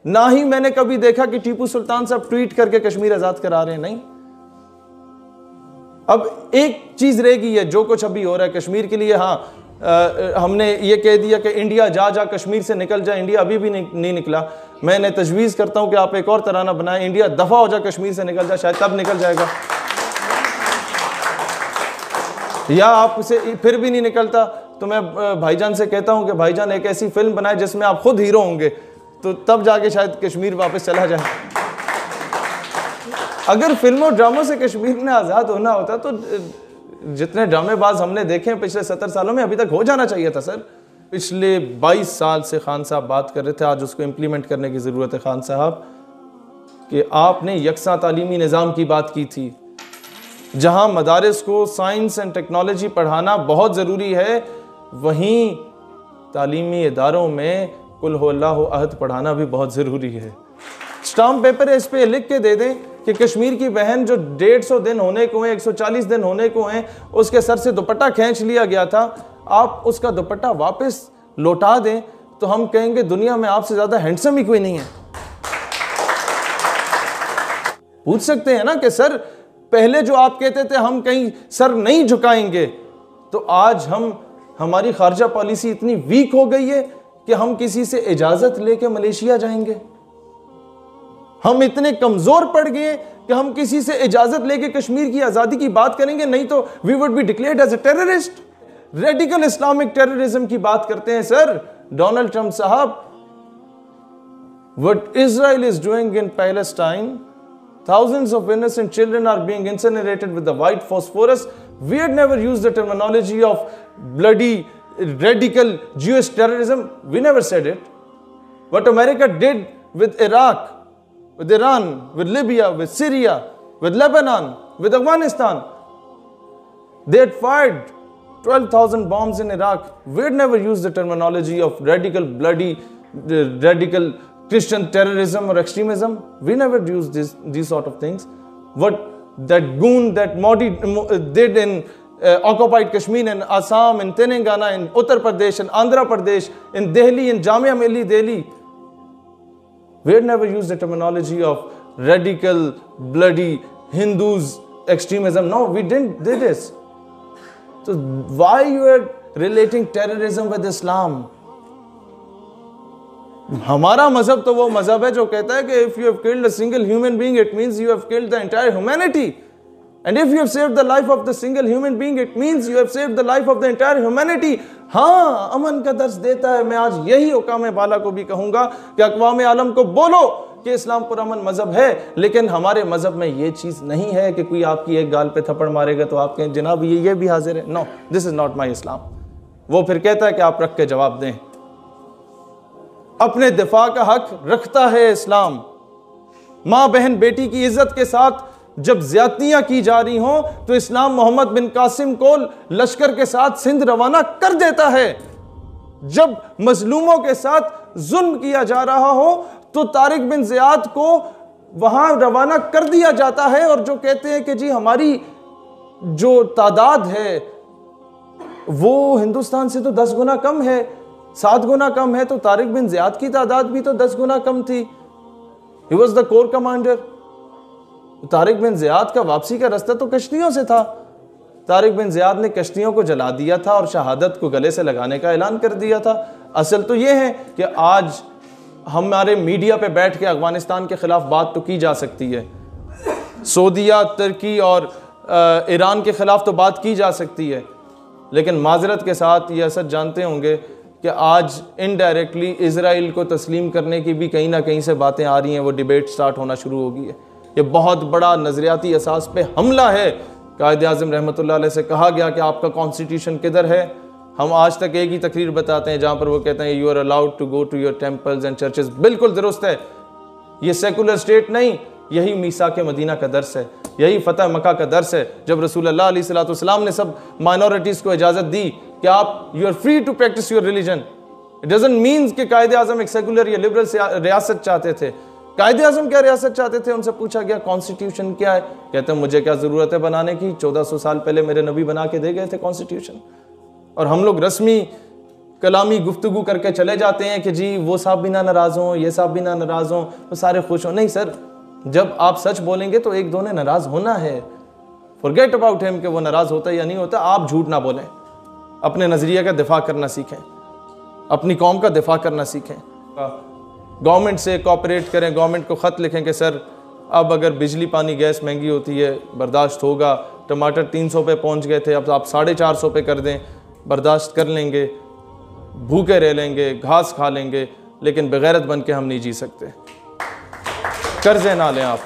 ना ही मैंने कभी देखा कि टीपू सुल्तान साहब ट्वीट करके कश्मीर आजाद करा रहे हैं, नहीं। अब एक चीज रहेगी है, जो कुछ अभी हो रहा है कश्मीर के लिए, हाँ हमने ये कह दिया कि इंडिया जा कश्मीर से निकल जाए, इंडिया अभी भी नहीं निकला। मैंने तजवीज़ करता हूं कि आप एक और तराना बनाएं, इंडिया दफा हो जाए कश्मीर से निकल जाए, शायद तब निकल जाएगा। या आपसे फिर भी नहीं निकलता तो मैं भाईजान से कहता हूं कि भाईजान एक ऐसी फिल्म बनाए जिसमें आप खुद हीरो होंगे, तो तब जाके शायद कश्मीर वापस चला जाए। अगर फिल्मों ड्रामों से कश्मीर ने आज़ाद होना होता तो जितने ड्रामेबाज हमने देखे हैं पिछले 70 सालों में, अभी तक हो जाना चाहिए था सर। पिछले 22 साल से खान साहब बात कर रहे थे, आज उसको इम्प्लीमेंट करने की ज़रूरत है खान साहब, कि आपने यकसा तालीमी निज़ाम की बात की थी, जहाँ मदारिस को साइंस एंड टेक्नोलॉजी पढ़ाना बहुत ज़रूरी है, वहीं तालीमी इदारों में कुल हु अल्लाहु अहद पढ़ाना भी बहुत ज़रूरी है। स्टाम्प पेपर इस पे लिख के दे दें कि कश्मीर की बहन जो 150 दिन होने को हैं, 140 दिन होने को हैं, उसके सर से दुपट्टा खींच लिया गया था, आप उसका दुपट्टा वापस लौटा दें, तो हम कहेंगे दुनिया में आपसे ज़्यादा हैंडसम ही कोई नहीं है। पूछ सकते हैं ना कि सर पहले जो आप कहते थे हम कहीं सर नहीं झुकाएंगे, तो आज हमारी खारजा पॉलिसी इतनी वीक हो गई है कि हम किसी से इजाजत लेके मलेशिया जाएंगे। हम इतने कमजोर पड़ गए कि हम किसी से इजाजत लेके कश्मीर की आजादी की बात करेंगे, नहीं तो we would be declared as a terrorist. Radical Islamic terrorism की बात करते हैं सर डोनाल्ड ट्रंप साहब। What Israel is doing in Palestine, thousands of innocent children are being incinerated with the white phosphorus. We had never used the terminology of bloody radical Jewish terrorism. We never said it. What America did with Iraq, with Iran, with Libya, with Syria, with Lebanon, with Afghanistan, they had fired 12,000 bombs in Iraq. We had never used the terminology of radical, bloody, radical Christian terrorism or extremism. We never used these sort of things. What that goon, that Modi did in occupied Kashmir, in Assam, in Telangana, in Uttar Pradesh, in Andhra Pradesh, in Delhi, in Jamia Milli Delhi, we had never used the terminology of radical, bloody Hindus extremism. No, we didn't do this. So why you are relating terrorism with Islam? हमारा मजहब तो वो मजहब है जो कहता है कि if you have killed a single human being it means you have killed the entire humanity, and if you have saved the life of the single human being it means you have saved the life of the entire humanity. हाँ, अमन का दर्स देता है। मैं आज यही हुकाम बाला को भी कहूंगा कि अक़वाम आलम को बोलो कि इस्लाम पुरअमन मजहब है, लेकिन हमारे मजहब में ये चीज नहीं है कि कोई आपकी एक गाल पे थप्पड़ मारेगा तो आप कहें जनाब ये भी हाजिर है। No, this is not my Islam. वो फिर कहता है कि आप रख के जवाब दें। अपने दिफा का हक रखता है इस्लाम। मां बहन बेटी की इज्जत के साथ जब ज्यादतियां की जा रही हों तो इस्लाम मोहम्मद बिन कासिम को लश्कर के साथ सिंध रवाना कर देता है। जब मजलूमों के साथ जुल्म किया जा रहा हो तो तारिक बिन ज़ियाद को वहां रवाना कर दिया जाता है, और जो कहते हैं कि जी हमारी जो तादाद है वो हिंदुस्तान से तो 10 गुना कम है, 7 गुना कम है, तो तारिक बिन ज़ियाद की तादाद भी तो 10 गुना कम थी। He was the core commander. Tariq bin Ziyad का वापसी का रास्ता तो कश्तियों से था। तारिक बिन ज़ियाद ने कश्तियों को जला दिया था और शहादत को गले से लगाने का ऐलान कर दिया था। असल तो यह है कि आज हमारे मीडिया पे बैठ के अफगानिस्तान के खिलाफ बात तो की जा सकती है, सऊदीया, तुर्की और ईरान के खिलाफ तो बात की जा सकती है, लेकिन माजरत के साथ ये असद जानते होंगे कि आज इनडायरेक्टली इजराइल को तस्लीम करने की भी कहीं ना कहीं से बातें आ रही हैं। वो डिबेट स्टार्ट होना शुरू हो गई है। ये बहुत बड़ा नज़रियाती असास पे हमला है। कायद आज़म रहमतुल्लाह अलैह से कहा गया कि आपका कॉन्स्टिट्यूशन किधर है। हम आज तक एक ही तकरीर बताते हैं जहाँ पर वो कहते हैं you are allowed to go to your temples and churches. बिल्कुल दुरुस्त है, ये सेकुलर स्टेट नहीं, यही मीसा के मदीना का दर्स है, यही फतह मक्का का दर्स है, जब रसूलुल्लाह अलैहि सल्लम ने सब माइनॉरिटीज़ को इजाज़त दी कि आप you are free to practise your religion. It doesn't means कि कायद आज़म एक सेकुलर या लिबरल रियासत चाहते थे। कायद आज़म क्या रियासत चाहते थे? उनसे पूछा गया कॉन्स्टिट्यूशन क्या है, कहते हैं मुझे क्या ज़रूरत है बनाने की, 1400 साल पहले मेरे नबी बना के दे गए थे कॉन्स्टिट्यूशन। और हम लोग रस्मी कलामी गुफ्तगू करके चले जाते हैं कि जी वो साहब भी ना नाराज़ हों, ये साहब भी ना नाराज़ हों, वो सारे खुश हों। नहीं सर, जब आप सच बोलेंगे तो एक दो ने नाराज़ होना है। फॉरगेट अबाउट हिम कि वो नाराज़ होता है या नहीं होता। आप झूठ ना बोलें, अपने नज़रिए का दिफा करना सीखें, अपनी कौम का दिफा करना सीखें। गवर्नमेंट से कोऑपरेट करें, गवर्नमेंट को ख़त लिखें कि सर अब अगर बिजली पानी गैस महंगी होती है बर्दाश्त होगा, टमाटर 300 पे पहुंच गए थे, अब आप 450 पे कर दें, बर्दाश्त कर लेंगे, भूखे रह लेंगे, घास खा लेंगे, लेकिन बेगैरत बन के हम नहीं जी सकते। कर्जे ना लें आप।